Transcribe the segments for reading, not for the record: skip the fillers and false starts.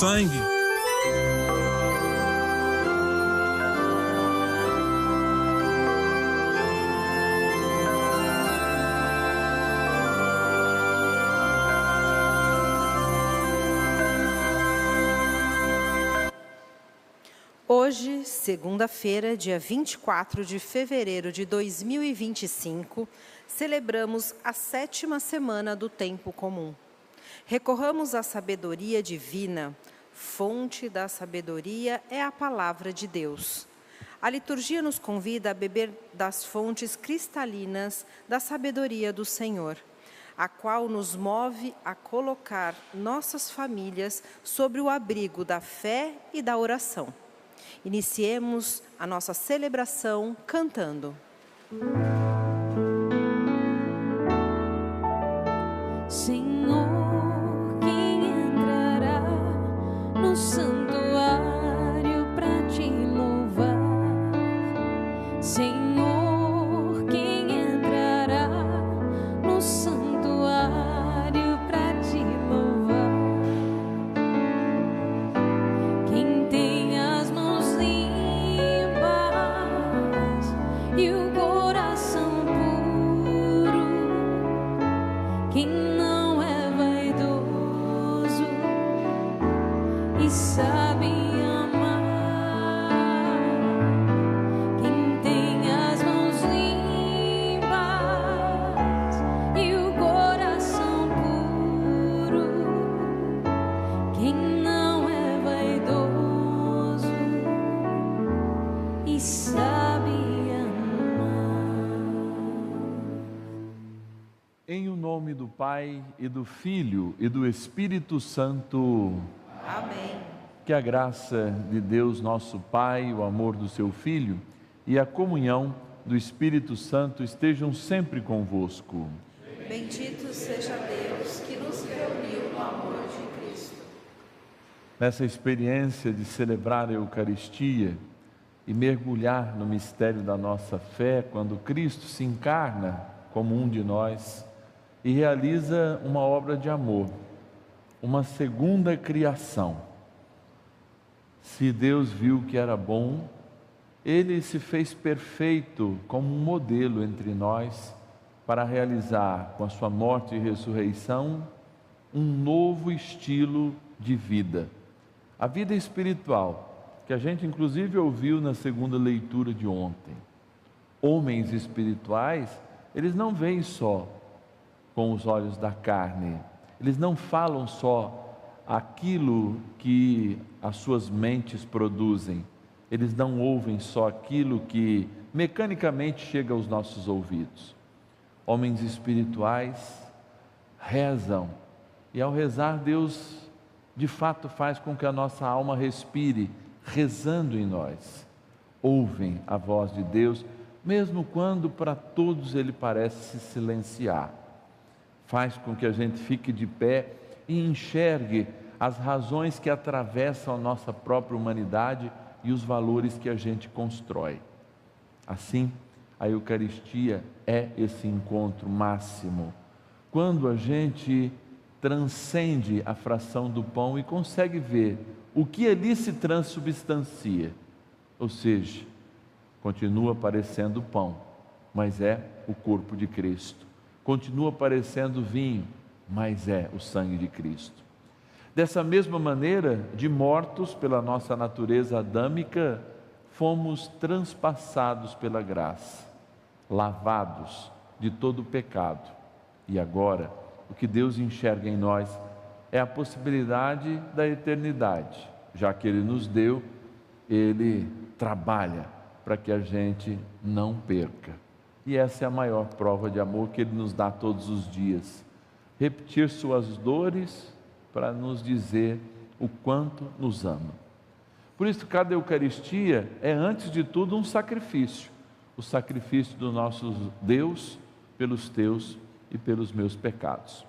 sangue. Hoje, segunda-feira, dia 24 de fevereiro de 2025, celebramos a 7ª semana do Tempo Comum. Recorramos à sabedoria divina. Fonte da sabedoria é a palavra de Deus. A liturgia nos convida a beber das fontes cristalinas da sabedoria do Senhor, a qual nos move a colocar nossas famílias sobre o abrigo da fé e da oração. Iniciemos a nossa celebração cantando. Senhor, quem entrará no santuário para te louvar? Senhor, quem entrará no santuário para te louvar? Quem tem as mãos limpas e o coração puro, quem não é vaidoso e sabe amar, quem tem as mãos limpas e o coração puro, quem não é vaidoso e sabe amar. Em o nome do Pai, e do Filho, e do Espírito Santo. Amém. Que a graça de Deus, nosso Pai, o amor do seu Filho e a comunhão do Espírito Santo estejam sempre convosco. Bendito seja Deus que nos reuniu no amor de Cristo. Nessa experiência de celebrar a Eucaristia e mergulhar no mistério da nossa fé, quando Cristo se encarna como um de nós e realiza uma obra de amor, uma segunda criação. Se Deus viu que era bom, Ele se fez perfeito como um modelo entre nós para realizar, com a sua morte e ressurreição, um novo estilo de vida. A vida espiritual, que a gente inclusive ouviu na segunda leitura de ontem. Homens espirituais, eles não veem só com os olhos da carne, eles não falam só aquilo que as suas mentes produzem, eles não ouvem só aquilo que mecanicamente chega aos nossos ouvidos. Homens espirituais rezam, e ao rezar, Deus de fato faz com que a nossa alma respire, rezando em nós. Ouvem a voz de Deus, mesmo quando para todos Ele parece se silenciar. Faz com que a gente fique de pé e enxergue as razões que atravessam a nossa própria humanidade e os valores que a gente constrói. Assim, a Eucaristia é esse encontro máximo, quando a gente transcende a fração do pão e consegue ver o que ali se transubstancia, ou seja, continua parecendo pão, mas é o corpo de Cristo. Continua parecendo vinho, mas é o sangue de Cristo. Dessa mesma maneira, de mortos pela nossa natureza adâmica, fomos transpassados pela graça, lavados de todo o pecado. E agora, o que Deus enxerga em nós é a possibilidade da eternidade. Já que Ele nos deu, Ele trabalha para que a gente não perca. E essa é a maior prova de amor que Ele nos dá todos os dias. Repetir suas dores para nos dizer o quanto nos ama. Por isso, cada Eucaristia é, antes de tudo, um sacrifício. O sacrifício do nosso Deus pelos teus e pelos meus pecados.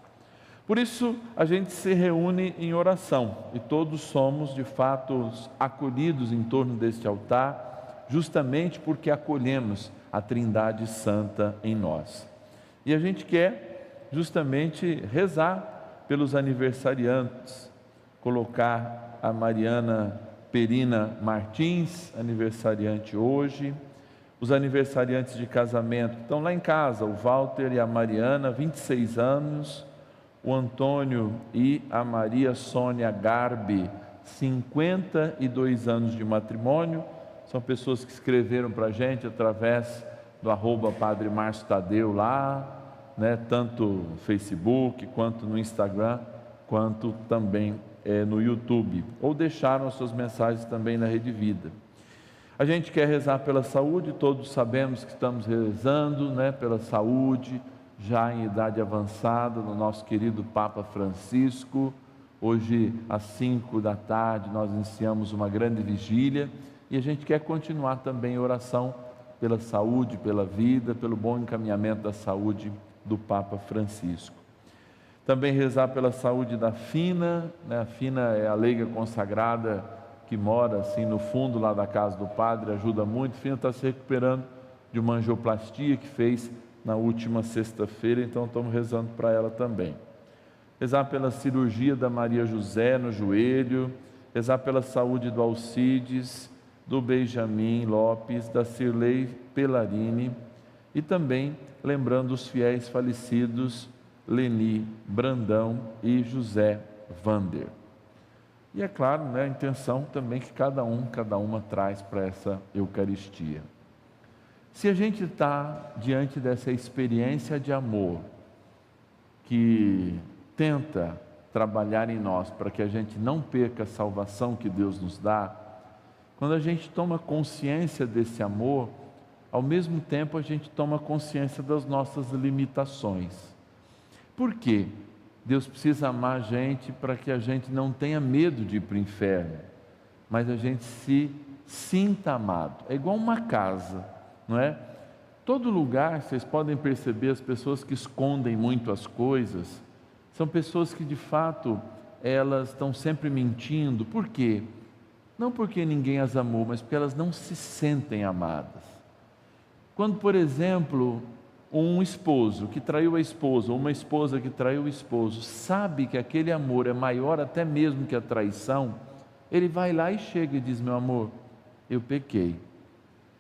Por isso, a gente se reúne em oração e todos somos, de fato, acolhidos em torno deste altar, justamente porque acolhemos a Trindade Santa em nós. E a gente quer justamente rezar pelos aniversariantes, colocar a Mariana Perina Martins, aniversariante hoje. Os aniversariantes de casamento estão lá em casa, o Walter e a Mariana, 26 anos, o Antônio e a Maria Sônia Garbi, 52 anos de matrimônio. São pessoas que escreveram para a gente através do @Padre Márcio Tadeu lá, né, tanto no Facebook, quanto no Instagram, quanto também no YouTube, ou deixaram as suas mensagens também na Rede Vida. A gente quer rezar pela saúde, todos sabemos que estamos rezando, né, pela saúde, já em idade avançada, do nosso querido Papa Francisco. Hoje, às 5 da tarde, nós iniciamos uma grande vigília, e a gente quer continuar também a oração pela saúde, pela vida, pelo bom encaminhamento da saúde do Papa Francisco. Também rezar pela saúde da Fina, né? A Fina é a leiga consagrada que mora assim no fundo lá da casa do padre, ajuda muito. A Fina está se recuperando de uma angioplastia que fez na última sexta-feira, então estamos rezando para ela também. Rezar pela cirurgia da Maria José no joelho, rezar pela saúde do Alcides, do Benjamin Lopes, da Cirlei Pelarini, e também lembrando os fiéis falecidos Leni Brandão e José Vander. E é claro, né, a intenção também que cada uma traz para essa Eucaristia. Se a gente está diante dessa experiência de amor que tenta trabalhar em nós para que a gente não perca a salvação que Deus nos dá, quando a gente toma consciência desse amor, ao mesmo tempo a gente toma consciência das nossas limitações. Por quê? Deus precisa amar a gente para que a gente não tenha medo de ir para o inferno, mas a gente se sinta amado. É igual uma casa, não é? Todo lugar, vocês podem perceber, as pessoas que escondem muito as coisas, são pessoas que de fato, elas estão sempre mentindo. Por quê? Não porque ninguém as amou, mas porque elas não se sentem amadas. Quando, por exemplo, um esposo que traiu a esposa, ou uma esposa que traiu o esposo, sabe que aquele amor é maior até mesmo que a traição, ele vai lá e chega e diz: meu amor, eu pequei,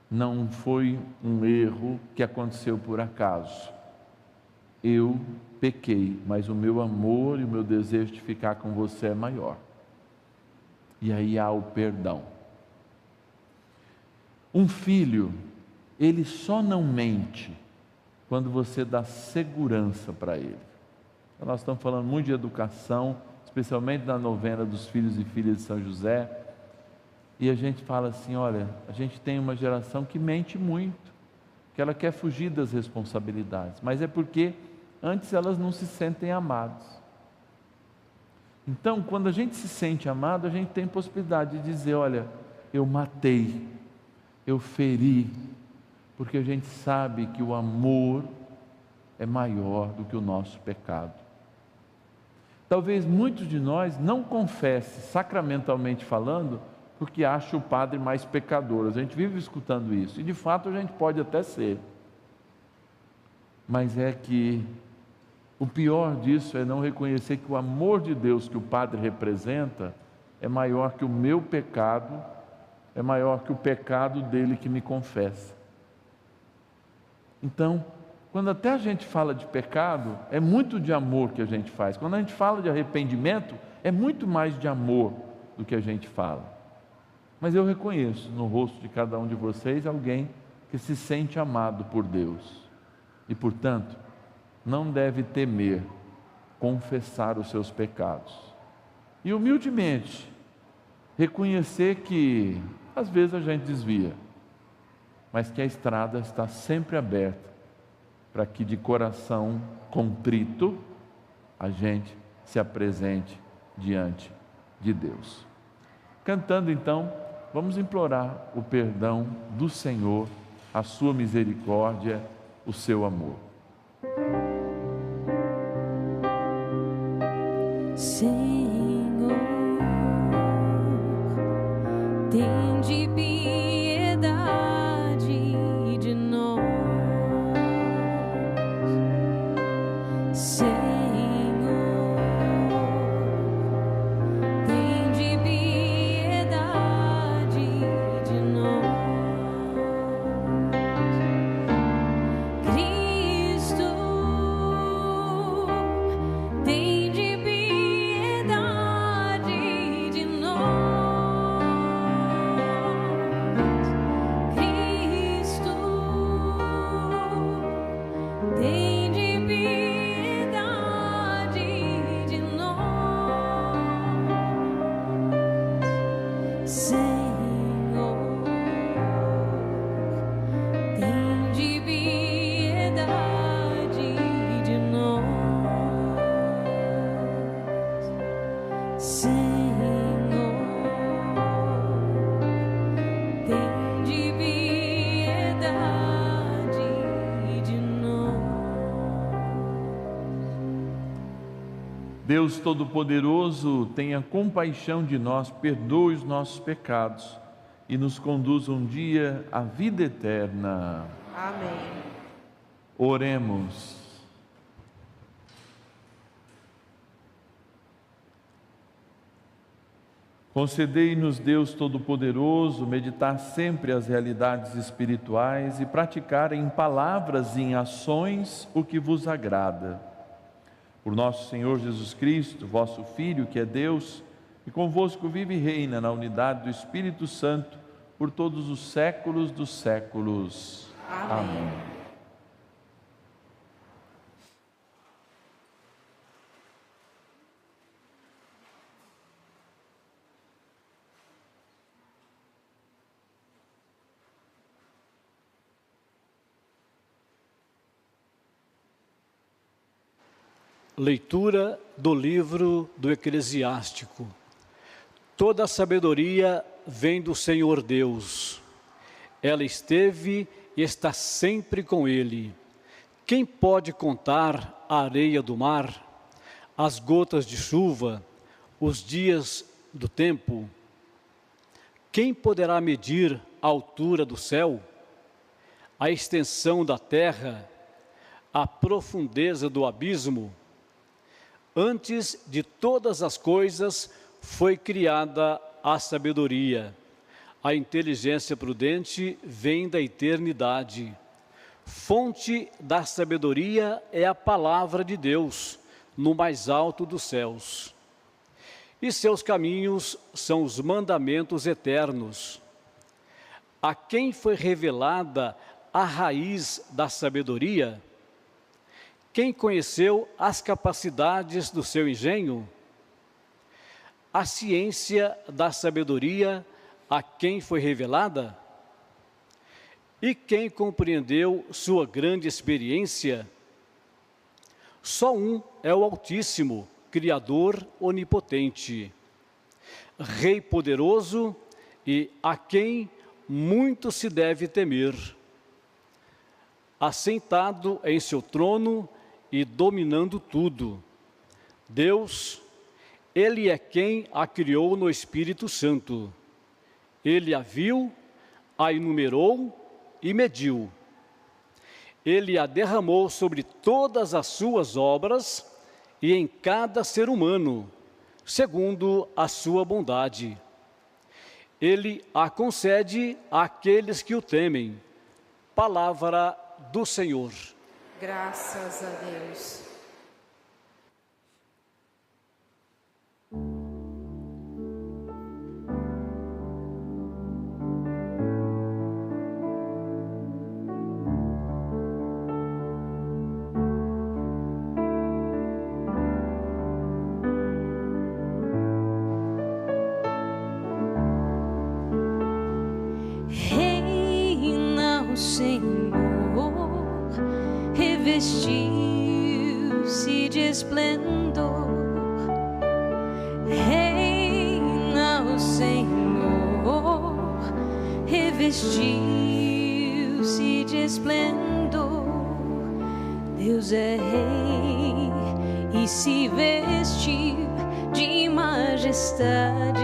não foi um erro que aconteceu por acaso, eu pequei, mas o meu amor e o meu desejo de ficar com você é maior. E aí há o perdão. Um filho, ele só não mente quando você dá segurança para ele. Então, nós estamos falando muito de educação, especialmente na novena dos filhos e filhas de São José, e a gente fala assim: olha, a gente tem uma geração que mente muito, que ela quer fugir das responsabilidades, mas é porque antes elas não se sentem amadas. Então, quando a gente se sente amado, a gente tem possibilidade de dizer: olha, eu matei, eu feri, porque a gente sabe que o amor é maior do que o nosso pecado. Talvez muitos de nós não confessem, sacramentalmente falando, porque acha o padre mais pecador. A gente vive escutando isso, e de fato a gente pode até ser. Mas é que o pior disso é não reconhecer que o amor de Deus que o padre representa é maior que o meu pecado, é maior que o pecado dele que me confessa. Então, quando até a gente fala de pecado, é muito de amor que a gente faz. Quando a gente fala de arrependimento, é muito mais de amor do que a gente fala. Mas eu reconheço no rosto de cada um de vocês alguém que se sente amado por Deus. E, portanto, não deve temer confessar os seus pecados. E humildemente reconhecer que às vezes a gente desvia, mas que a estrada está sempre aberta para que de coração contrito a gente se apresente diante de Deus. Cantando então, vamos implorar o perdão do Senhor, a sua misericórdia, o seu amor. Senhor, tende piedade de nós. Senhor, tende piedade Senhor, tende piedade de nós. Senhor, tende piedade de nós. Deus Todo-Poderoso, tenha compaixão de nós, perdoe os nossos pecados e nos conduza um dia à vida eterna. Amém. Oremos. Concedei-nos, Deus Todo-Poderoso, meditar sempre as realidades espirituais e praticar em palavras e em ações o que vos agrada. Por nosso Senhor Jesus Cristo, vosso Filho, que é Deus, e convosco vive e reina na unidade do Espírito Santo, por todos os séculos dos séculos. Amém. Leitura do livro do Eclesiástico. Toda a sabedoria vem do Senhor Deus. Ela esteve e está sempre com ele. Quem pode contar a areia do mar, as gotas de chuva, os dias do tempo? Quem poderá medir a altura do céu, a extensão da terra, a profundeza do abismo? Antes de todas as coisas foi criada a sabedoria. A inteligência prudente vem da eternidade. Fonte da sabedoria é a palavra de Deus, no mais alto dos céus. E seus caminhos são os mandamentos eternos. A quem foi revelada a raiz da sabedoria? Quem conheceu as capacidades do seu engenho? A ciência da sabedoria, a quem foi revelada? E quem compreendeu sua grande experiência? Só um é o Altíssimo, Criador onipotente, Rei poderoso e a quem muito se deve temer. Assentado em seu trono e dominando tudo. Deus, Ele é quem a criou no Espírito Santo. Ele a viu, a enumerou e mediu. Ele a derramou sobre todas as suas obras e em cada ser humano, segundo a sua bondade. Ele a concede àqueles que o temem. Palavra do Senhor. Graças a Deus. Reina o Senhor, revestiu-se de esplendor. Reina o Senhor, revestiu-se de esplendor. Deus é rei e se vestiu de majestade.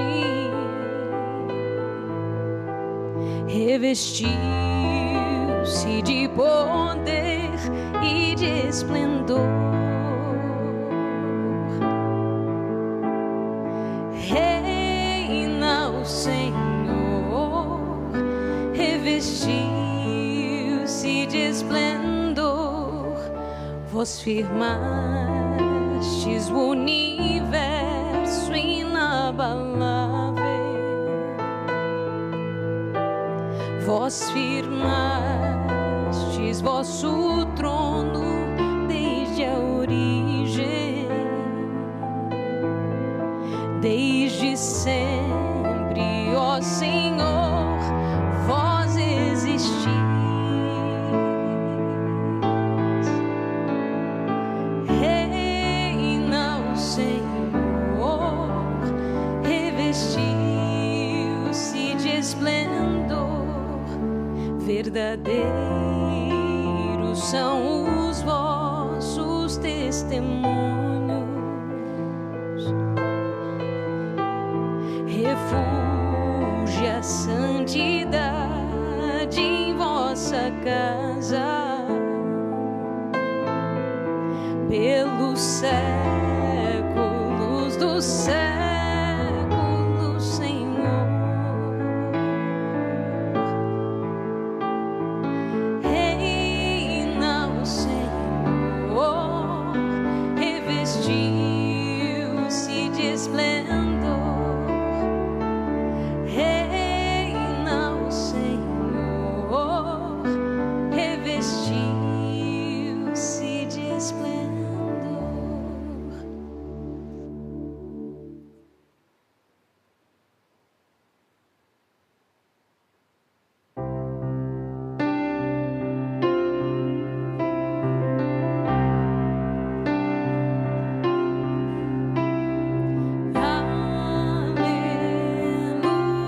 Revestiu-se de poder e de esplendor. Reina o Senhor, revestiu-se de esplendor. Vós firmastes o universo inabalável. Vós firmastes vosso trono desde a origem. Desde sempre, ó Senhor, vós existis. Reina o Senhor, revestiu-se de esplendor. Verdadeiros são os vossos testemunhos. Refugie a santidade em vossa casa, pelos séculos dos séculos, Senhor. Reina o Senhor, revestiu-se de esplendor. Reina o Senhor, revestiu-se de esplendor.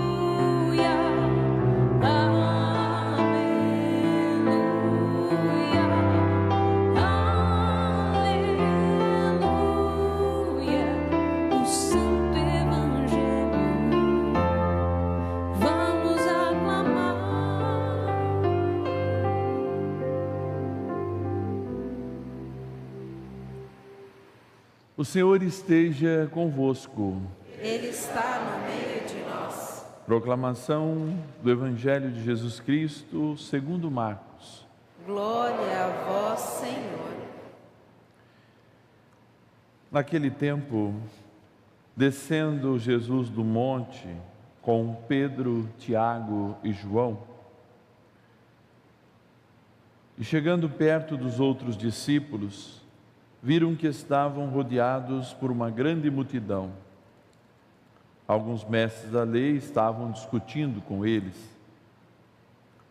Aleluia, aleluia, aleluia, o Santo Evangelho vamos aclamar. O Senhor esteja convosco. Ele está no meio de nós. Proclamação do Evangelho de Jesus Cristo segundo Marcos. Glória a vós, Senhor. Naquele tempo, descendo Jesus do monte com Pedro, Tiago e João, e chegando perto dos outros discípulos, viram que estavam rodeados por uma grande multidão. Alguns mestres da lei estavam discutindo com eles.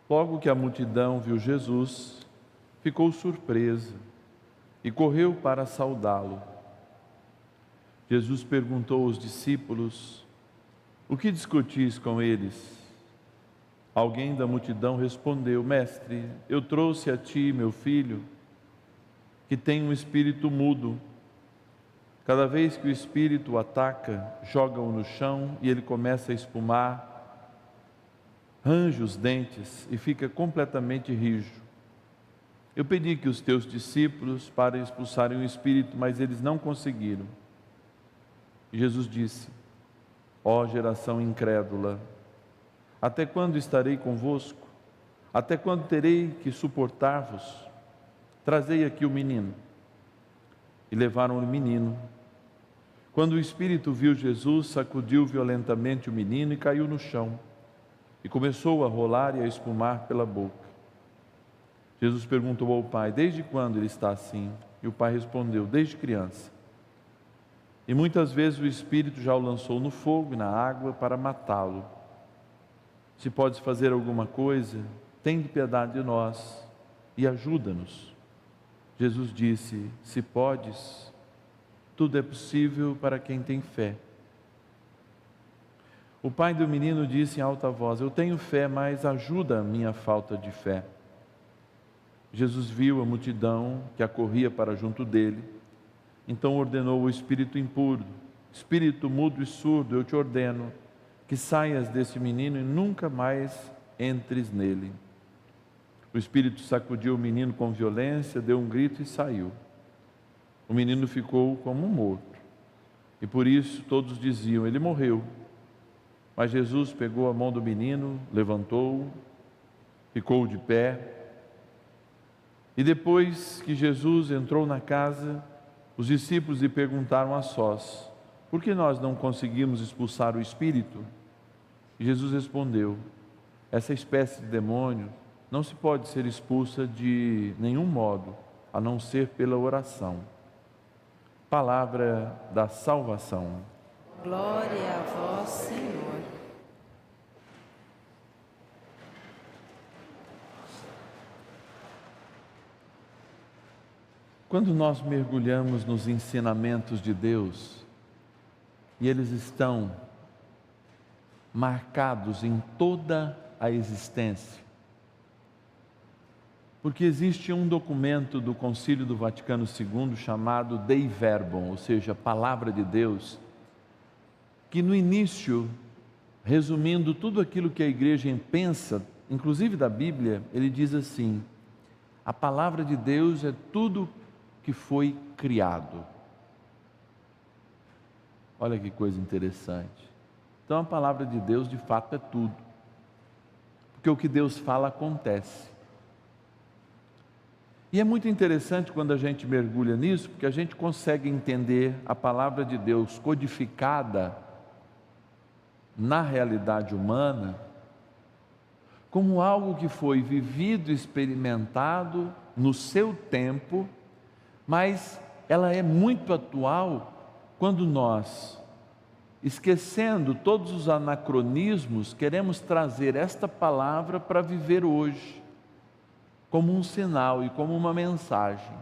Logo que a multidão viu Jesus, ficou surpresa e correu para saudá-lo. Jesus perguntou aos discípulos: o que discutis com eles? Alguém da multidão respondeu: Mestre, eu trouxe a ti meu filho, que tem um espírito mudo. Cada vez que o espírito o ataca, joga-o no chão e ele começa a espumar, range os dentes e fica completamente rijo. Eu pedi que os teus discípulos para expulsarem o espírito, mas eles não conseguiram. E Jesus disse: ó geração incrédula, até quando estarei convosco? Até quando terei que suportar-vos? Trazei aqui o menino. E levaram o menino. Quando o espírito viu Jesus, sacudiu violentamente o menino e caiu no chão, e começou a rolar e a espumar pela boca. Jesus perguntou ao pai: desde quando ele está assim? E o pai respondeu: desde criança. E muitas vezes o espírito já o lançou no fogo e na água para matá-lo. Se podes fazer alguma coisa, tem piedade de nós e ajuda-nos. Jesus disse: se podes, tudo é possível para quem tem fé. O pai do menino disse em alta voz: eu tenho fé, mas ajuda a minha falta de fé. Jesus viu a multidão que acorria para junto dele, então ordenou ao espírito impuro: espírito mudo e surdo, eu te ordeno que saias desse menino e nunca mais entres nele. O espírito sacudiu o menino com violência, deu um grito e saiu. O menino ficou como morto, e por isso todos diziam: ele morreu. Mas Jesus pegou a mão do menino, levantou-o, ficou de pé. E depois que Jesus entrou na casa, os discípulos lhe perguntaram a sós: por que nós não conseguimos expulsar o espírito? E Jesus respondeu: essa espécie de demônio não se pode ser expulsa de nenhum modo, a não ser pela oração. Palavra da salvação. Glória a vós, Senhor. Quando nós mergulhamos nos ensinamentos de Deus, e eles estão marcados em toda a existência, porque existe um documento do Concílio do Vaticano II chamado Dei Verbum, ou seja, Palavra de Deus, que no início, resumindo tudo aquilo que a igreja pensa, inclusive da Bíblia, ele diz assim: a palavra de Deus é tudo que foi criado. Olha que coisa interessante. Então a palavra de Deus de fato é tudo, porque o que Deus fala acontece. E é muito interessante quando a gente mergulha nisso, porque a gente consegue entender a palavra de Deus codificada na realidade humana como algo que foi vivido, experimentado no seu tempo, mas ela é muito atual quando nós, esquecendo todos os anacronismos, queremos trazer esta palavra para viver hoje, como um sinal e como uma mensagem.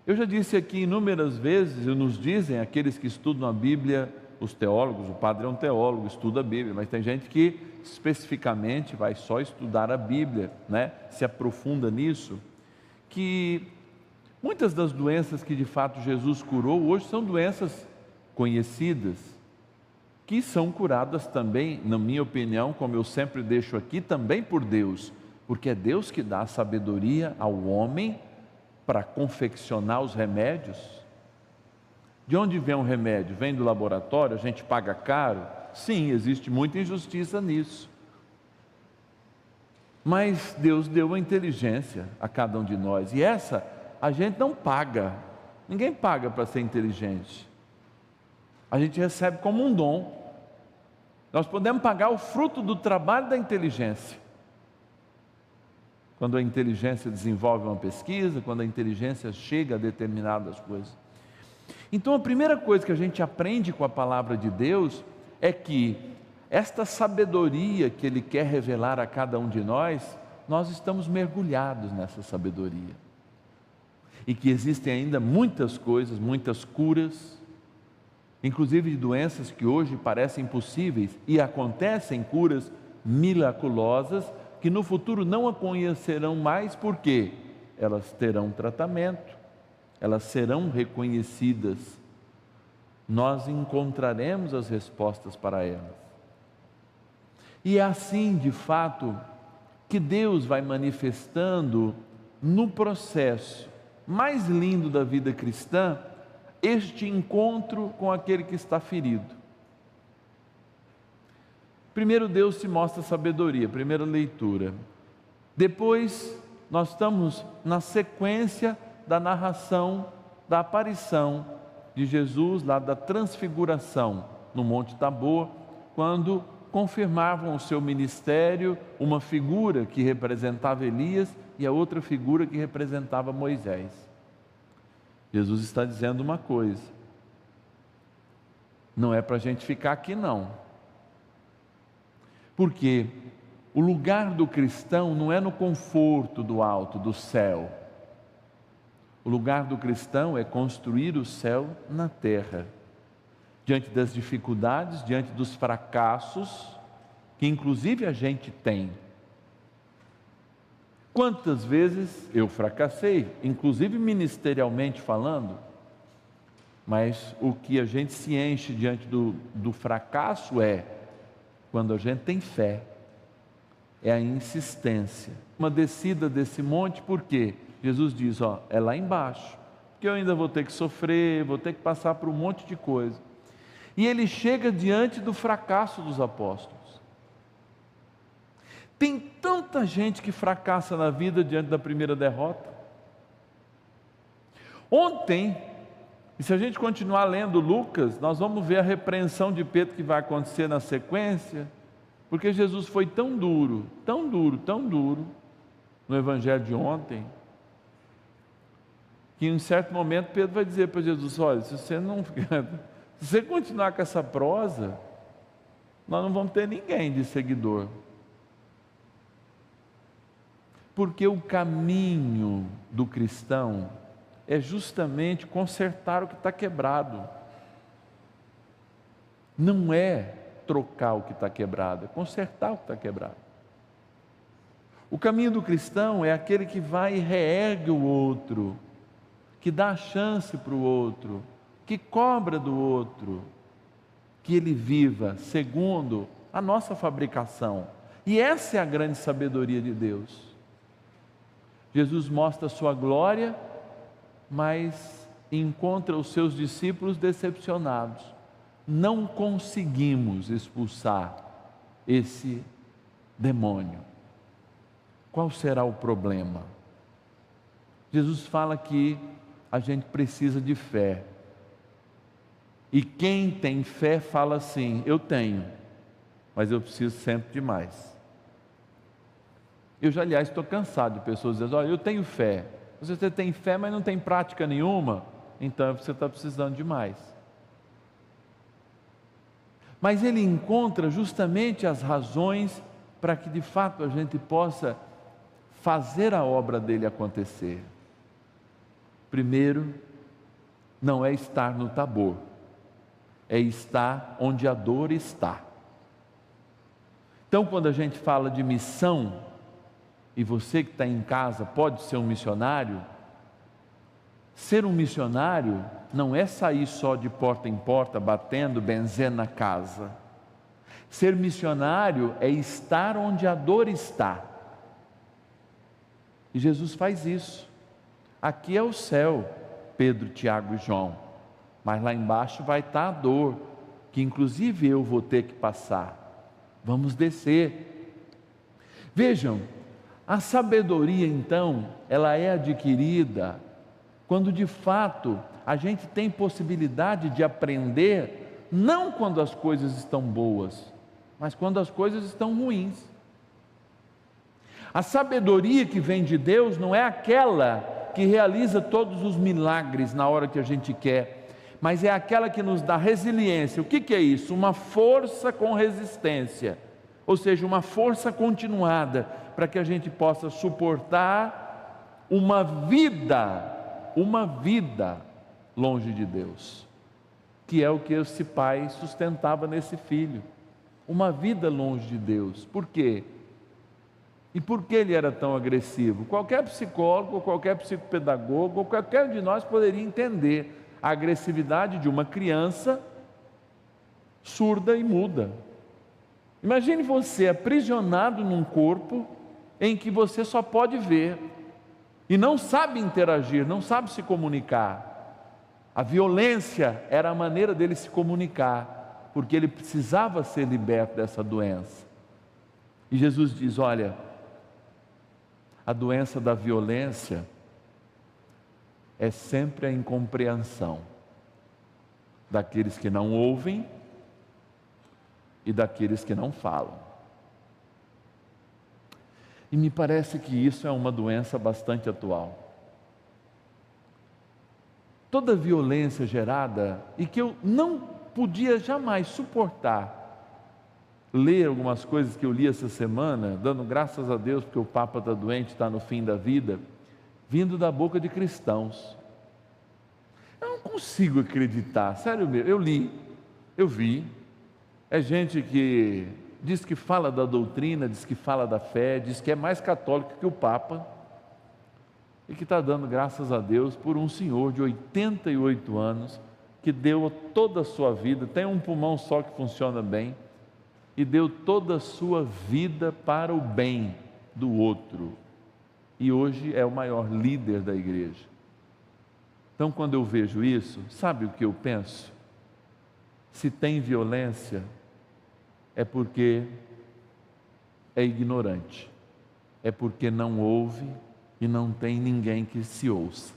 Eu já disse aqui inúmeras vezes, e nos dizem aqueles que estudam a Bíblia, os teólogos, o padre é um teólogo, estuda a Bíblia, mas tem gente que especificamente vai só estudar a Bíblia, né? Se aprofunda nisso, que muitas das doenças que de fato Jesus curou hoje são doenças conhecidas, que são curadas também, na minha opinião, como eu sempre deixo aqui, também por Deus, porque é Deus que dá a sabedoria ao homem para confeccionar os remédios. De onde vem um remédio? Vem do laboratório, a gente paga caro? Sim, existe muita injustiça nisso. Mas Deus deu a inteligência a cada um de nós, e essa a gente não paga. Ninguém paga para ser inteligente. A gente recebe como um dom. Nós podemos pagar o fruto do trabalho da inteligência. Quando a inteligência desenvolve uma pesquisa, quando a inteligência chega a determinadas coisas. Então a primeira coisa que a gente aprende com a palavra de Deus é que esta sabedoria que Ele quer revelar a cada um de nós, nós estamos mergulhados nessa sabedoria. E que existem ainda muitas coisas, muitas curas, inclusive de doenças que hoje parecem impossíveis, e acontecem curas miraculosas, que no futuro não a conhecerão mais, porque elas terão tratamento, elas serão reconhecidas, nós encontraremos as respostas para elas. E é assim, de fato, que Deus vai manifestando no processo mais lindo da vida cristã, este encontro com aquele que está ferido. Primeiro Deus se mostra sabedoria, primeira leitura. Depois nós estamos na sequência da narração da aparição de Jesus, lá da transfiguração no Monte Tabor, quando confirmavam o seu ministério, uma figura que representava Elias e a outra figura que representava Moisés. Jesus está dizendo uma coisa: não é para a gente ficar aqui não. Porque o lugar do cristão não é no conforto do alto, do céu. O lugar do cristão é construir o céu na terra, diante das dificuldades, diante dos fracassos, que inclusive a gente tem. Quantas vezes eu fracassei, inclusive ministerialmente falando, mas o que a gente se enche diante do fracasso é quando a gente tem fé, é a insistência. Uma descida desse monte, por quê? Jesus diz, é lá embaixo, porque eu ainda vou ter que sofrer, vou ter que passar por um monte de coisa. E ele chega diante do fracasso dos apóstolos. Tem tanta gente que fracassa na vida diante da primeira derrota. Ontem, e se a gente continuar lendo Lucas, nós vamos ver a repreensão de Pedro que vai acontecer na sequência, porque Jesus foi tão duro no evangelho de ontem, que em um certo momento Pedro vai dizer para Jesus, olha, se você continuar com essa prosa, nós não vamos ter ninguém de seguidor. Porque o caminho do cristão é justamente consertar o que está quebrado. Não é trocar o que está quebrado, é consertar o que está quebrado. O caminho do cristão é aquele que vai e reergue o outro, que dá a chance para o outro, que cobra do outro, que ele viva segundo a nossa fabricação. E essa é a grande sabedoria de Deus. Jesus mostra a sua glória, mas encontra os seus discípulos decepcionados. Não conseguimos expulsar esse demônio. Qual será o problema? Jesus fala que a gente precisa de fé. E quem tem fé fala assim: eu tenho, mas eu preciso sempre de mais. Eu já, aliás, estou cansado de pessoas dizendo: olha, eu tenho fé. Se você tem fé, mas não tem prática nenhuma, então você está precisando de mais. Mas ele encontra justamente as razões para que de fato a gente possa fazer a obra dele acontecer. Primeiro, não é estar no Tabor, é estar onde a dor está. Então, quando a gente fala de missão, e você que está em casa pode ser um missionário, ser um missionário não é sair só de porta em porta, batendo benzê na casa. Ser missionário é estar onde a dor está. E Jesus faz isso. Aqui é o céu, Pedro, Tiago e João, mas lá embaixo vai estar a dor, que inclusive eu vou ter que passar. Vamos descer. Vejam, a sabedoria então, ela é adquirida quando de fato a gente tem possibilidade de aprender, não quando as coisas estão boas, mas quando as coisas estão ruins. A sabedoria que vem de Deus não é aquela que realiza todos os milagres na hora que a gente quer, mas é aquela que nos dá resiliência. O que é isso? Uma força com resistência, ou seja, uma força continuada, para que a gente possa suportar uma vida longe de Deus, que é o que esse pai sustentava nesse filho, uma vida longe de Deus. Por quê? E por que ele era tão agressivo? Qualquer psicólogo, qualquer psicopedagogo, qualquer de nós poderia entender a agressividade de uma criança surda e muda. Imagine você aprisionado num corpo em que você só pode ver e não sabe interagir, não sabe se comunicar. A violência era a maneira dele se comunicar, porque ele precisava ser liberto dessa doença. E Jesus diz: olha, a doença da violência é sempre a incompreensão daqueles que não ouvem e daqueles que não falam. E me parece que isso é uma doença bastante atual. Toda violência gerada, e que eu não podia jamais suportar, ler algumas coisas que eu li essa semana, dando graças a Deus porque o Papa está doente, está no fim da vida, vindo da boca de cristãos. Eu não consigo acreditar, sério mesmo, eu li, eu vi, é gente que diz que fala da doutrina, diz que fala da fé, diz que é mais católico que o Papa, e que está dando graças a Deus por um senhor de 88 anos, que deu toda a sua vida, tem um pulmão só que funciona bem, e deu toda a sua vida para o bem do outro, e hoje é o maior líder da igreja. Então, quando eu vejo isso, sabe o que eu penso? Se tem violência, é porque é ignorante, é porque não ouve e não tem ninguém que se ouça.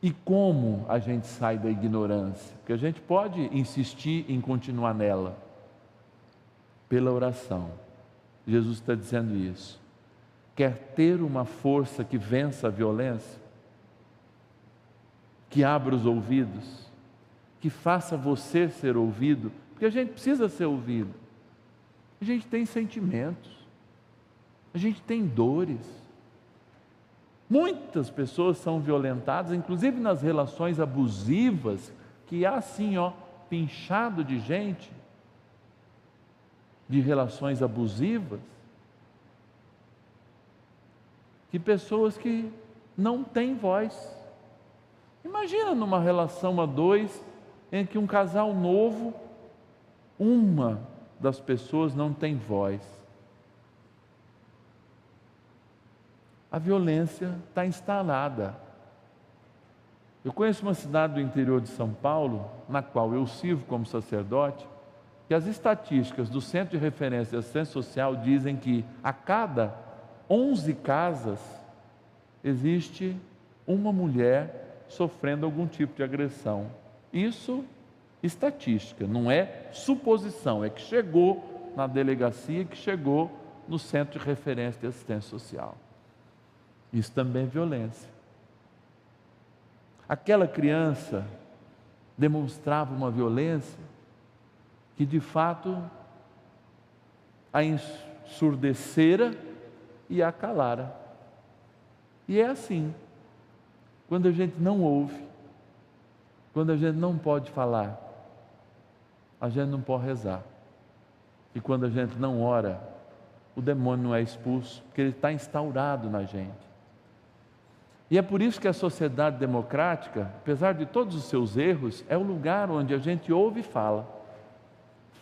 E como a gente sai da ignorância? Porque a gente pode insistir em continuar nela, pela oração. Jesus está dizendo isso. Quer ter uma força que vença a violência? Que abra os ouvidos, que faça você ser ouvido, porque a gente precisa ser ouvido. A gente tem sentimentos, A gente tem dores. Muitas pessoas são violentadas, inclusive nas relações abusivas, que há assim, pinchado de gente, de relações abusivas, que pessoas que não têm voz. Imagina numa relação a dois, em que um casal novo, uma das pessoas não tem voz. A violência está instalada. Eu conheço uma cidade do interior de São Paulo, na qual eu sirvo como sacerdote, que as estatísticas do Centro de Referência de Assistência Social dizem que a cada 11 casas existe uma mulher sofrendo algum tipo de agressão. Isso, estatística, não é suposição, é que chegou na delegacia, que chegou no Centro de Referência de Assistência Social. Isso também é violência. Aquela criança demonstrava uma violência que de fato a ensurdecera e a calara. E é assim, quando a gente não ouve, quando a gente não pode falar, a gente não pode rezar. E quando a gente não ora, o demônio não é expulso, porque ele está instaurado na gente. E é por isso que a sociedade democrática, apesar de todos os seus erros, é o lugar onde a gente ouve e fala.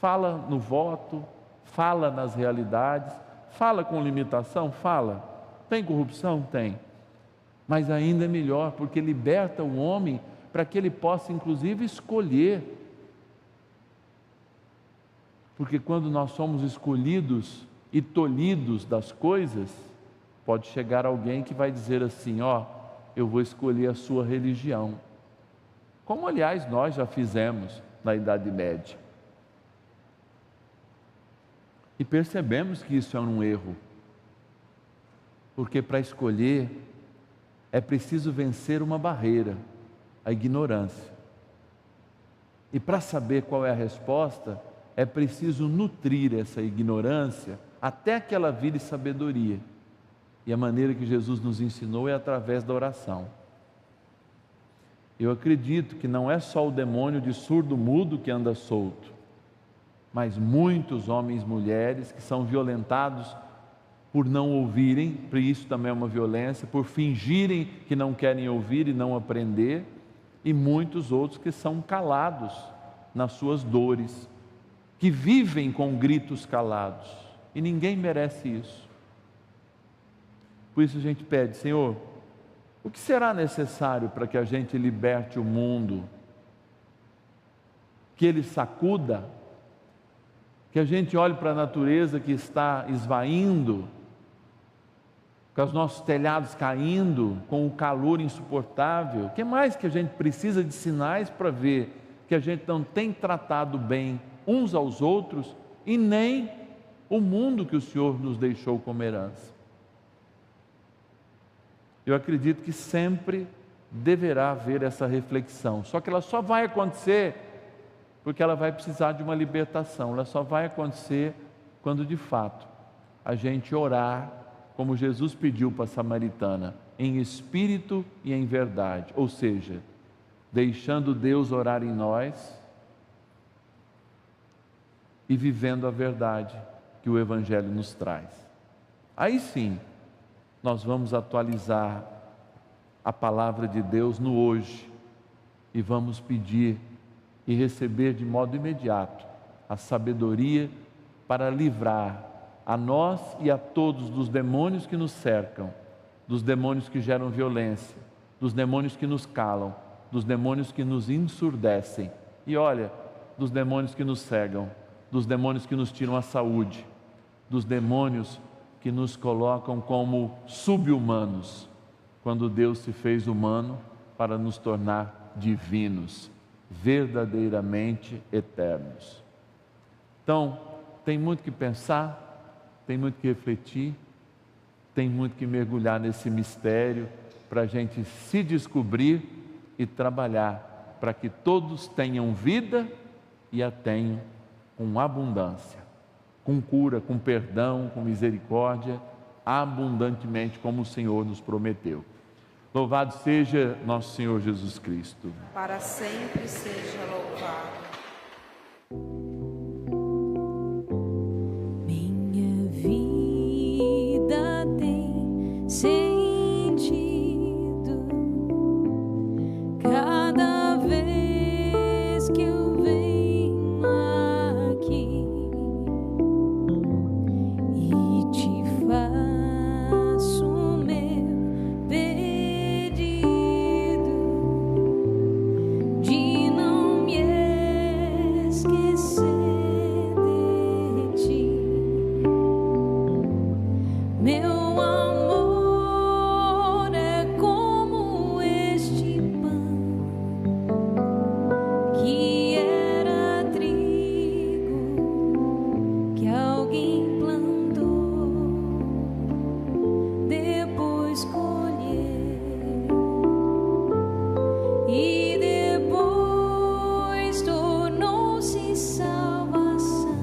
Fala no voto, fala nas realidades, fala com limitação, fala. Tem corrupção? Tem. Mas ainda é melhor, porque liberta o homem para que ele possa inclusive escolher. Porque quando nós somos escolhidos e tolhidos das coisas, pode chegar alguém que vai dizer assim, eu vou escolher a sua religião. Como aliás nós já fizemos na Idade Média. E percebemos que isso é um erro. Porque para escolher é preciso vencer uma barreira, a ignorância. E para saber qual é a resposta, é preciso nutrir essa ignorância até que ela vire sabedoria. E a maneira que Jesus nos ensinou é através da oração. Eu acredito que não é só o demônio de surdo-mudo que anda solto, mas muitos homens e mulheres que são violentados por não ouvirem, por isso também é uma violência, por fingirem que não querem ouvir e não aprender, e muitos outros que são calados nas suas dores, que vivem com gritos calados, e ninguém merece isso. Por isso a gente pede, Senhor, o que será necessário para que a gente liberte o mundo? Que ele sacuda, que a gente olhe para a natureza que está esvaindo, com os nossos telhados caindo, com o calor insuportável. O que mais que a gente precisa de sinais para ver que a gente não tem tratado bem uns aos outros e nem o mundo que o Senhor nos deixou como herança? Eu acredito que sempre deverá haver essa reflexão, só que ela só vai acontecer porque ela vai precisar de uma libertação. Ela só vai acontecer quando de fato a gente orar, como Jesus pediu para a samaritana, em espírito e em verdade, ou seja, deixando Deus orar em nós e vivendo a verdade que o Evangelho nos traz. Aí sim, nós vamos atualizar a palavra de Deus no hoje e vamos pedir e receber de modo imediato a sabedoria para livrar a nós e a todos dos demônios que nos cercam, dos demônios que geram violência, dos demônios que nos calam, dos demônios que nos ensurdecem e olha, dos demônios que nos cegam, dos demônios que nos tiram a saúde, dos demônios que nos colocam como sub-humanos, quando Deus se fez humano para nos tornar divinos, verdadeiramente eternos. Então, tem muito que pensar, tem muito que refletir, tem muito que mergulhar nesse mistério para a gente se descobrir e trabalhar para que todos tenham vida e a tenham com abundância, com cura, com perdão, com misericórdia abundantemente, como o Senhor nos prometeu. Louvado seja nosso Senhor Jesus Cristo. Para sempre seja louvado. Minha vida tem sentido cada vez que eu venho aqui e te faço meu pedido de não me esquecer de ti. Meu amor é como este pão que era trigo que alguém plantou, depois colheu e depois tornou-se salvação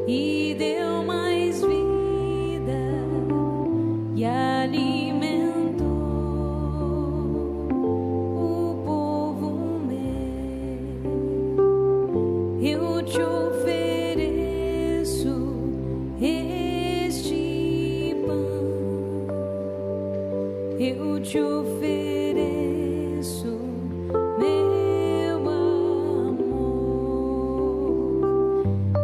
e deu mais vida e alimentou o povo meu. Eu te ofereço este pão, eu te ofereço meu amor,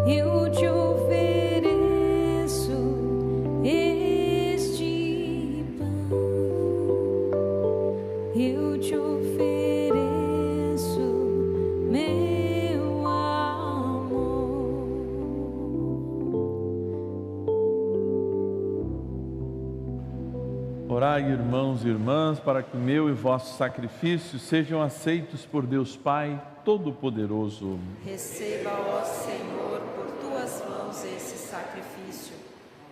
eu te ofereço este pão, eu te ofereço meu amor. Orai, irmãos e irmãs, para que o meu e vosso sacrifício sejam aceitos por Deus Pai Todo-Poderoso. Receba, ó Senhor, por tuas mãos esse sacrifício,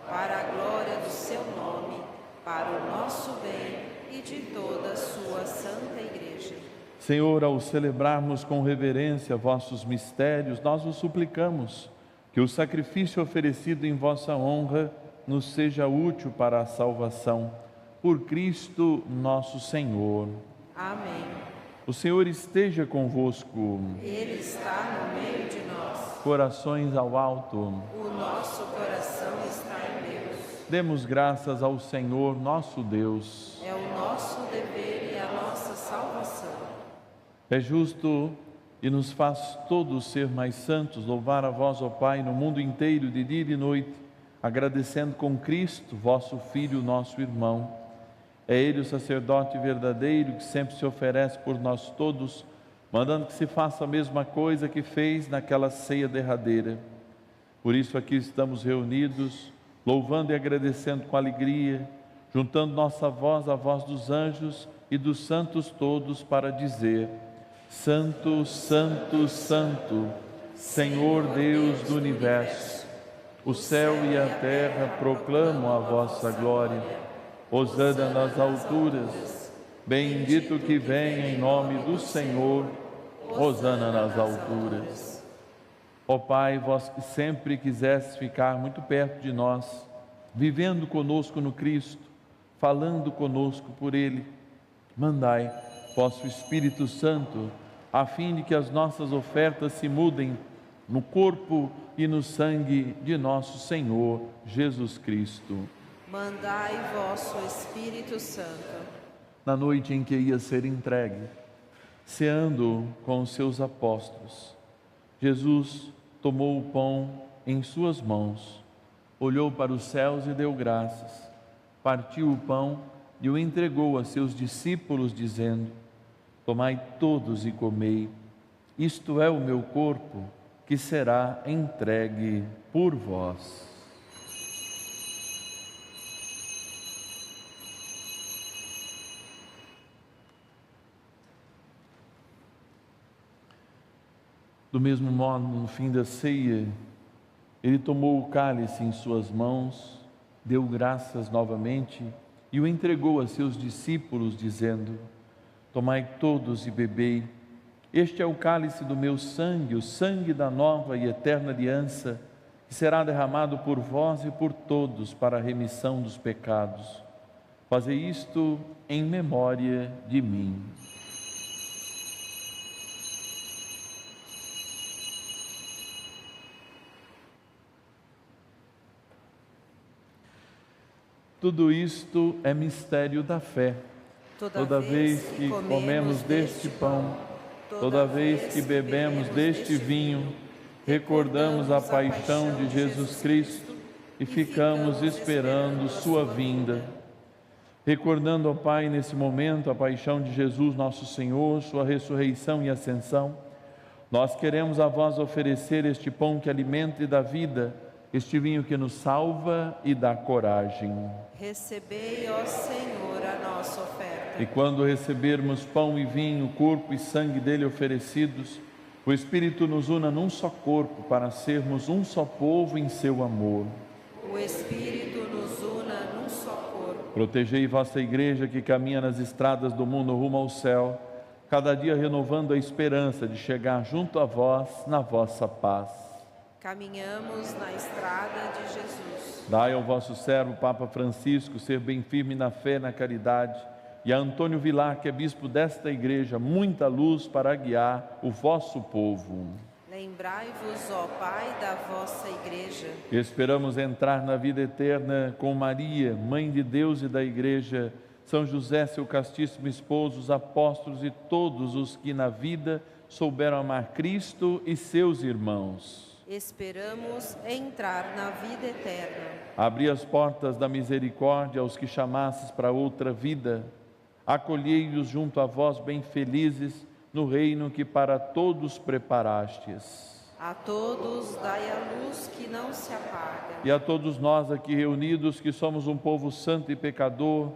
para a glória do seu nome, para o nosso bem e de toda a sua santa Igreja. Senhor, ao celebrarmos com reverência vossos mistérios, nós vos suplicamos que o sacrifício oferecido em vossa honra nos seja útil para a salvação. Por Cristo nosso Senhor. Amém. O Senhor esteja convosco. Ele está no meio de nós. Corações ao alto. O nosso coração está em Deus. Demos graças ao Senhor nosso Deus. É o nosso dever e a nossa salvação. É justo e nos faz todos ser mais santos, louvar a vós, ó Pai, no mundo inteiro, de dia e de noite, agradecendo com Cristo, vosso Filho, nosso irmão. É Ele o sacerdote verdadeiro que sempre se oferece por nós todos, mandando que se faça a mesma coisa que fez naquela ceia derradeira. Por isso aqui estamos reunidos, louvando e agradecendo com alegria, juntando nossa voz à voz dos anjos e dos santos todos para dizer: Santo, Santo, Santo, Senhor Deus do Universo, o céu e a terra proclamam a vossa glória. Hosana nas alturas, bendito que vem em nome do Senhor, hosana nas alturas. Ó Pai, vós que sempre quisestes ficar muito perto de nós, vivendo conosco no Cristo, falando conosco por Ele, mandai vosso Espírito Santo, a fim de que as nossas ofertas se mudem no corpo e no sangue de nosso Senhor Jesus Cristo. Mandai vosso Espírito Santo. Na noite em que ia ser entregue, ceando com os seus apóstolos, Jesus tomou o pão em suas mãos, olhou para os céus e deu graças, partiu o pão e o entregou a seus discípulos, dizendo: Tomai todos e comei, isto é o meu corpo, que será entregue por vós. Do mesmo modo, no fim da ceia, ele tomou o cálice em suas mãos, deu graças novamente e o entregou a seus discípulos, dizendo: Tomai todos e bebei, este é o cálice do meu sangue, o sangue da nova e eterna aliança, que será derramado por vós e por todos para a remissão dos pecados. Fazei isto em memória de mim. Tudo isto é mistério da fé. Toda vez que comemos deste pão, toda vez que bebemos deste vinho, recordamos a paixão de Jesus Cristo e ficamos esperando sua vinda. Recordando, ó Pai, nesse momento, a paixão de Jesus, nosso Senhor, sua ressurreição e ascensão, nós queremos a vós oferecer este pão que alimenta e dá vida, este vinho que nos salva e dá coragem. Recebei, ó Senhor, a nossa oferta. E quando recebermos pão e vinho, corpo e sangue dele oferecidos, o Espírito nos una num só corpo para sermos um só povo em seu amor. O Espírito nos una num só corpo. Protegei vossa Igreja que caminha nas estradas do mundo rumo ao céu, cada dia renovando a esperança de chegar junto a vós na vossa paz. Caminhamos na estrada de Jesus. Dai ao vosso servo, Papa Francisco, ser bem firme na fé e na caridade, e a Antônio Vilar, que é bispo desta Igreja, muita luz para guiar o vosso povo. Lembrai-vos, ó Pai, da vossa Igreja. Esperamos entrar na vida eterna com Maria, Mãe de Deus e da Igreja, São José, seu castíssimo esposo, os apóstolos e todos os que na vida souberam amar Cristo e seus irmãos. Esperamos entrar na vida eterna. Abri as portas da misericórdia aos que chamasses para outra vida. Acolhei-os junto a vós bem felizes no reino que para todos preparastes. A todos dai a luz que não se apaga. E a todos nós aqui reunidos, que somos um povo santo e pecador,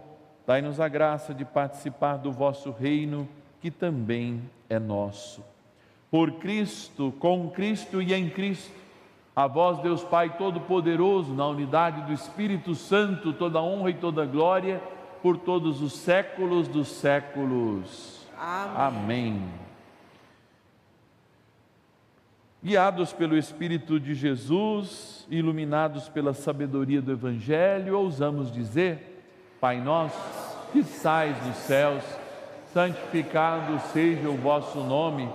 dai-nos a graça de participar do vosso reino, que também é nosso. Por Cristo, com Cristo e em Cristo, a vós, Deus Pai Todo-Poderoso, na unidade do Espírito Santo, toda honra e toda glória, por todos os séculos dos séculos. Amém. Amém. Guiados pelo Espírito de Jesus, iluminados pela sabedoria do Evangelho, ousamos dizer: Pai nosso, que estais nos céus, santificado seja o vosso nome.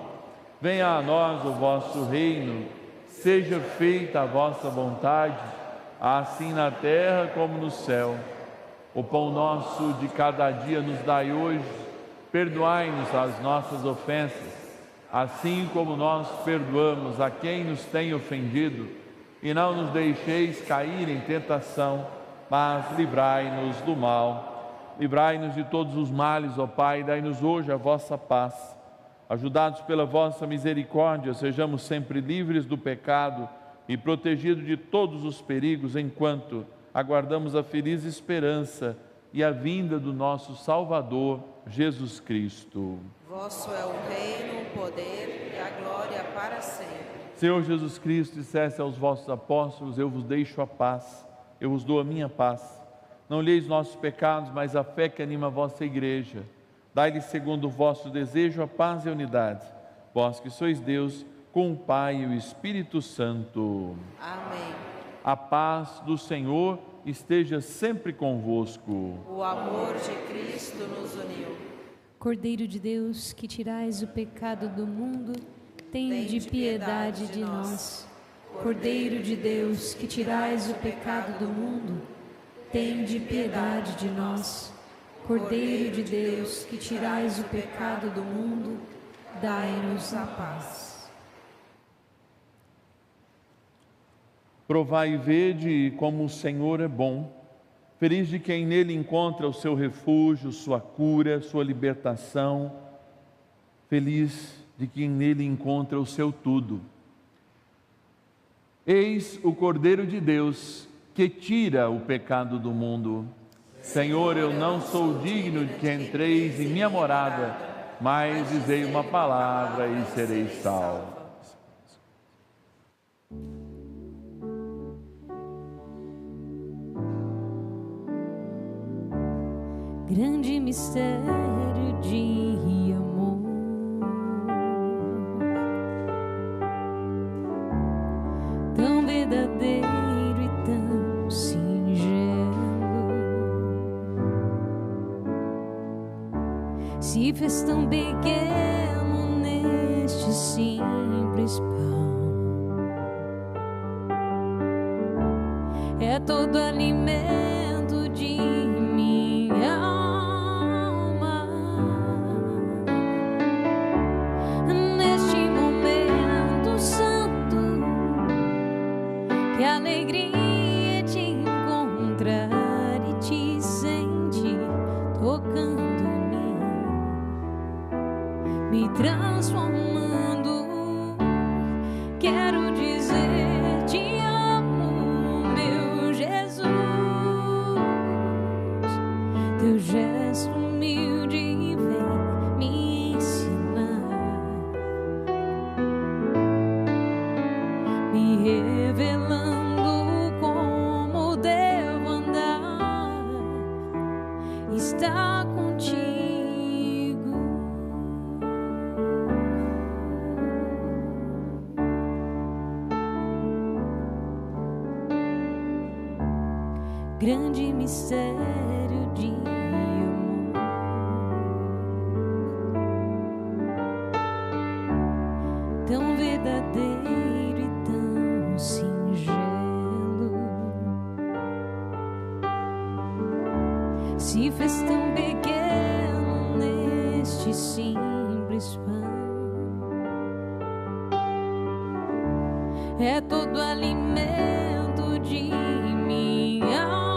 Venha a nós o vosso reino, seja feita a vossa vontade, assim na terra como no céu. O pão nosso de cada dia nos dai hoje, perdoai-nos as nossas ofensas, assim como nós perdoamos a quem nos tem ofendido, e não nos deixeis cair em tentação, mas livrai-nos do mal. Livrai-nos de todos os males, ó Pai, dai-nos hoje a vossa paz. Ajudados pela vossa misericórdia, sejamos sempre livres do pecado e protegidos de todos os perigos, enquanto aguardamos a feliz esperança e a vinda do nosso Salvador, Jesus Cristo. Vosso é o reino, o poder e a glória para sempre. Senhor Jesus Cristo, disseste aos vossos apóstolos: eu vos deixo a paz, eu vos dou a minha paz. Não olheis nossos pecados, mas a fé que anima a vossa Igreja. Dai-lhe segundo o vosso desejo a paz e a unidade, vós que sois Deus, com o Pai e o Espírito Santo. Amém. A paz do Senhor esteja sempre convosco. O amor de Cristo nos uniu. Cordeiro de Deus, que tirais o pecado do mundo, tende piedade de nós. Cordeiro de Deus, que tirais o pecado do mundo, tende piedade de nós. Cordeiro de Deus, que tirais o pecado do mundo, dai-nos a paz. Provai e vede como o Senhor é bom. Feliz de quem nele encontra o seu refúgio, sua cura, sua libertação. Feliz de quem nele encontra o seu tudo. Eis o Cordeiro de Deus, que tira o pecado do mundo. Senhor, eu não sou digno de que entreis em minha morada, mas dizei uma palavra e serei salvo. Grande mistério de amor, tão verdadeiro se fez tão pequeno neste simples pão. É todo alimento de minha alma. Neste momento santo, que alegria te encontrar e te sentir tocando em mim, me transformando. Quero dizer te amo, meu Jesus. Teu gesto humilde vem me ensinar, me revelando como devo andar, estar contigo. Grande mistério de amor, tão verdadeiro e tão singelo, se fez tão pequeno neste simples pão. É todo alimento de minha alma.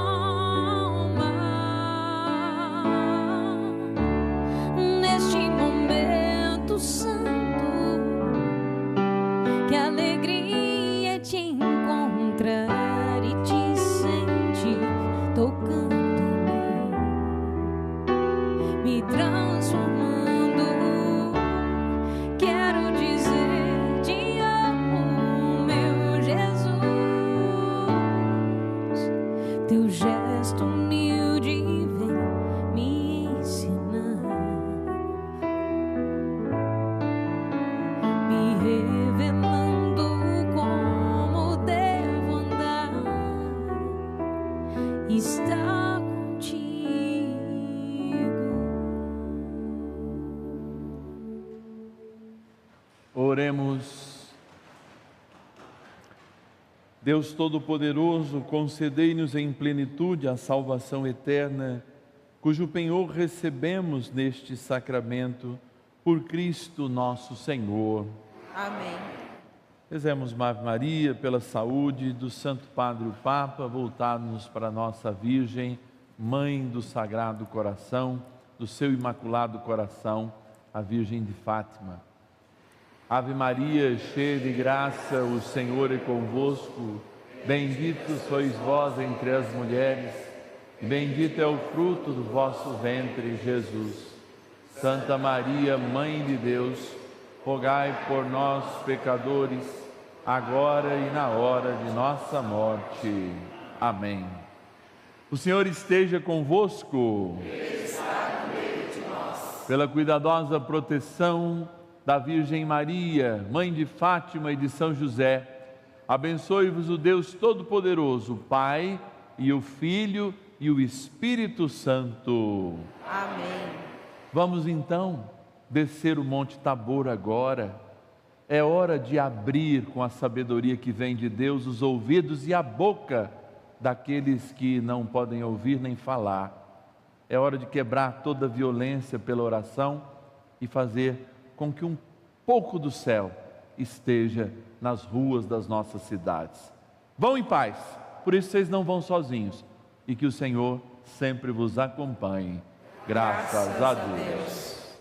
Neste momento santo, que alegria te encontrar e te sentir tocando em mim, me transformando. Quero dizer te amo, meu Jesus. Teu gesto humilde vem me ensinar, me revelando como devo andar, estar contigo. Oremos. Deus Todo-Poderoso, concedei-nos em plenitude a salvação eterna, cujo penhor recebemos neste sacramento, por Cristo nosso Senhor. Amém. Rezemos uma Ave Maria pela saúde do Santo Padre o Papa, voltados para a nossa Virgem, Mãe do Sagrado Coração, do seu Imaculado Coração, a Virgem de Fátima. Ave Maria, cheia de graça, o Senhor é convosco. Bendito sois vós entre as mulheres, e bendito é o fruto do vosso ventre, Jesus. Santa Maria, Mãe de Deus, rogai por nós, pecadores, agora e na hora de nossa morte. Amém. O Senhor esteja convosco. Ele está no meio de nós. Pela cuidadosa proteção da Virgem Maria, Mãe de Fátima e de São José, abençoe-vos o Deus Todo-Poderoso, o Pai e o Filho e o Espírito Santo. Amém. Vamos então descer o Monte Tabor agora. É hora de abrir com a sabedoria que vem de Deus os ouvidos e a boca daqueles que não podem ouvir nem falar. É hora de quebrar toda violência pela oração e fazer com que um pouco do céu esteja nas ruas das nossas cidades. Vão em paz, por isso vocês não vão sozinhos, e que o Senhor sempre vos acompanhe. Graças a Deus.